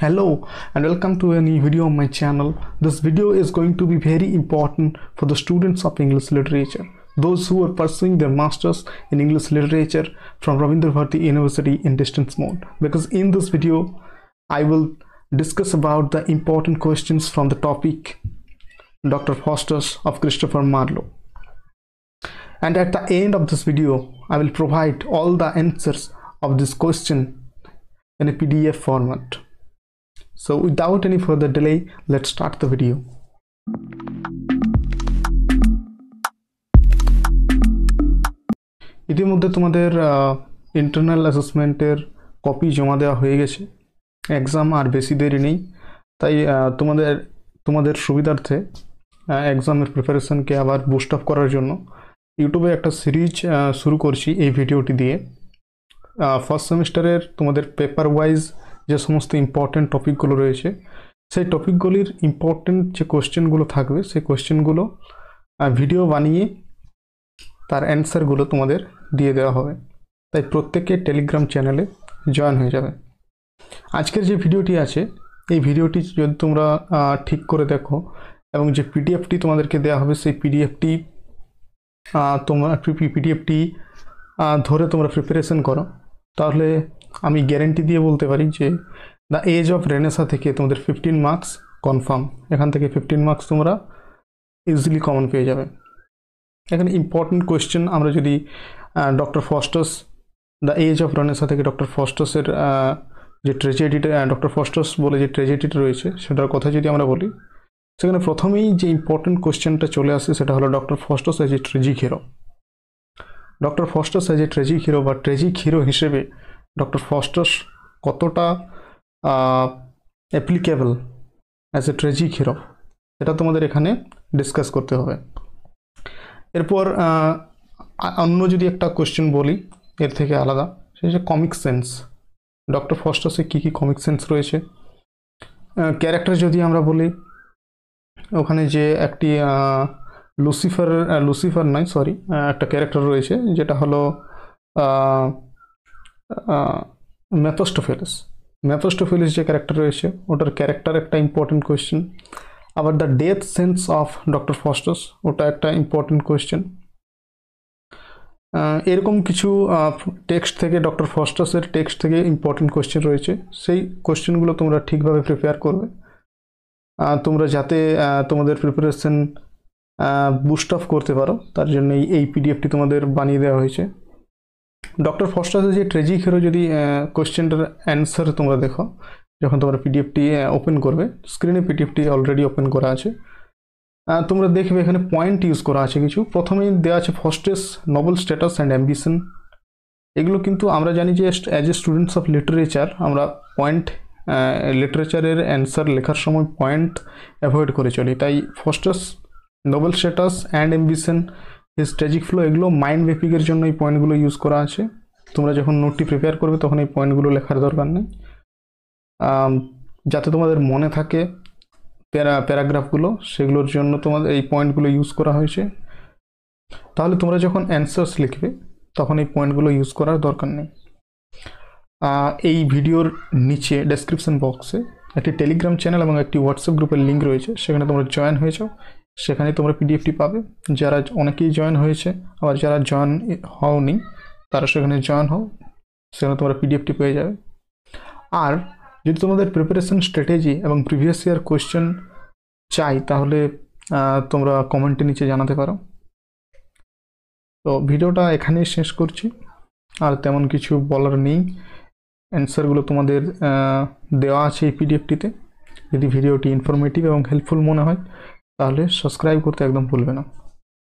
Hello and welcome to a new video on my channel. This video is going to be very important for the students of English literature, those who are pursuing their masters in English literature from Rabindra Bharati University in distance mode, because in this video I will discuss about the important questions from the topic Dr. Faustus of Christopher Marlowe, and at the end of this video I will provide all the answers of this question in a PDF format. So without any further delay, let's start the video. ইতিমধ্যে তোমাদের internal অ্যাসেসমেন্টের copy জমা দেওয়া হয়ে গেছে। Exam আর বেশি দেরি নেই, তাই তোমাদের সুবিধার্থে এক্সামের প্রিপারেশনকে আবার বুস্ট আপ করার জন্য ইউটিউবে একটা সিরিজ শুরু করছি এই ভিডিওটি দিয়ে। ফার্স্ট সেমিস্টারের তোমাদের পেপার ওয়াইজ যে সমস্ত ইম্পর্টেন্ট টপিকগুলো রয়েছে সেই টপিকগুলির ইম্পর্টেন্ট যে কোশ্চেনগুলো থাকবে সেই কোশ্চেনগুলো ভিডিও বানিয়ে তার অ্যান্সারগুলো তোমাদের দিয়ে দেওয়া হবে, তাই প্রত্যেকে টেলিগ্রাম চ্যানেলে জয়েন হয়ে যাবে। আজকের যে ভিডিওটি আছে এই ভিডিওটি যদি তোমরা ঠিক করে দেখো এবং যে পিডিএফটি তোমাদেরকে দেওয়া হবে সেই পিডিএফটি ধরে তোমরা প্রিপারেশন করো, তাহলে আমি গ্যারেন্টি দিয়ে বলতে পারি যে দ্য এজ অফ রেনেসা থেকে তোমাদের 15 মার্কস কনফার্ম। এখান থেকে 15 মার্কস তোমরা ইজিলি কমন পেয়ে যাবে। এখানে ইম্পর্টেন্ট কোয়েশ্চেন আমরা যদি doctor Faustus the age of Renaissance থেকে ডক্টর ফস্টাসের যে ট্র্যাজেডিটা ডক্টর ফস্টাস বলে যে ট্র্যাজেডিটা রয়েছে সেটার কথা যদি আমরা বলি, সেখানে প্রথমেই যে ইম্পর্টেন্ট কোয়েশ্চেনটা চলে আসে সেটা হলো doctor Faustus as a tragic hero. Doctor Faustus as a tragic hero বা ট্র্যাজিক হিরো হিসেবে ডক্টর ফস্টাস কতটা applicable as a tragic hero এটা তোমাদের এখানে ডিসকাস করতে হবে। এরপর অন্য যদি একটা কোশ্চেন বলি এর থেকে আলাদা, সেটা হচ্ছে কমিক সেন্স। ডক্টর ফস্টাসে কী কী কমিক সেন্স রয়েছে। ক্যারেক্টার যদি আমরা বলি, ওখানে যে একটি লুসিফার নয় সরি একটা ক্যারেক্টার রয়েছে যেটা হলো মেফোস্টোফেলিস যে ক্যারেক্টার রয়েছে ওটার ক্যারেক্টার একটা ইম্পর্টেন্ট কোয়েশ্চেন। আবার the death sense of doctor Faustus ওটা একটা ইম্পর্টেন্ট কোয়েশ্চেন। এরকম কিছু টেক্সট থেকে ডক্টর ফস্টাসের টেক্সট থেকে ইম্পর্টেন্ট কোয়েশ্চেন রয়েছে, সেই কোয়েশ্চেনগুলো তোমরা ঠিকভাবে প্রিপেয়ার করবে তোমরা যাতে তোমাদের প্রিপারেশন বুস্ট আপ করতে পারো, তার জন্য এই পিডিএফটি তোমাদের বানিয়ে দেওয়া হয়েছে। ডক্টর ফস্টাসের যে ট্র্যাজিক হিরো যদি কোয়েশ্চেনটার অ্যান্সার তোমরা দেখো যখন তোমরা পিডিএফটি ওপেন করবে, স্ক্রিনে পিডিএফটি অলরেডি ওপেন করা আছে, তোমরা দেখবে এখানে পয়েন্ট ইউজ করা আছে কিছু। প্রথমেই দেওয়া আছে Faustus noble status and ambition. এগুলো কিন্তু আমরা জানি যে as a students of literature আমরা পয়েন্ট লিটারেচারের অ্যান্সার লেখার সময় পয়েন্ট অ্যাভয়েড করে চলি, তাই Faustus noble status and ambition his tragic flaw এগুলো মাইন্ড ম্যাপিংয়ের জন্য এই পয়েন্টগুলো ইউজ করা আছে। তোমরা যখন নোটটি প্রিপেয়ার করবে তখন এই পয়েন্টগুলো লেখার দরকার নেই, যাতে তোমাদের মনে থাকে প্যারাগ্রাফগুলো, সেগুলোর জন্য তোমাদের এই পয়েন্টগুলো ইউজ করা হয়েছে। তাহলে তোমরা যখন অ্যান্সার্স লিখবে তখন এই পয়েন্টগুলো ইউজ করার দরকার নেই। এই ভিডিওর নিচে ডেসক্রিপশন বক্সে একটি টেলিগ্রাম চ্যানেল এবং একটি হোয়াটসঅ্যাপ গ্রুপের লিঙ্ক রয়েছে, সেখানে তোমরা জয়েন হয়ে যাও, সেখানে তোমরা পিডিএফটি পাবে। যারা অনেকেই জয়েন হয়েছে আবার যারা জয়েন হওনি তারা সেখানে জয়েন হও, সেখানে তোমরা পিডিএফটি পেয়ে যাবে। আর যদি তোমাদের প্রিপারেশন স্ট্র্যাটেজি এবং প্রিভিয়াস ইয়ার কোয়েশ্চেন চাই তাহলে তোমরা কমেন্টে নিচে জানাতে পারো। তো ভিডিওটা এখানেই শেষ করছি, আর তেমন কিছু বলার নেই। অ্যান্সারগুলো তোমাদের দেওয়া আছে এই পিডিএফটিতে। যদি ভিডিওটি ইনফরমেটিভ এবং হেল্পফুল মনে হয় তাহলে সাবস্ক্রাইব করতে একদম ভুলবে না।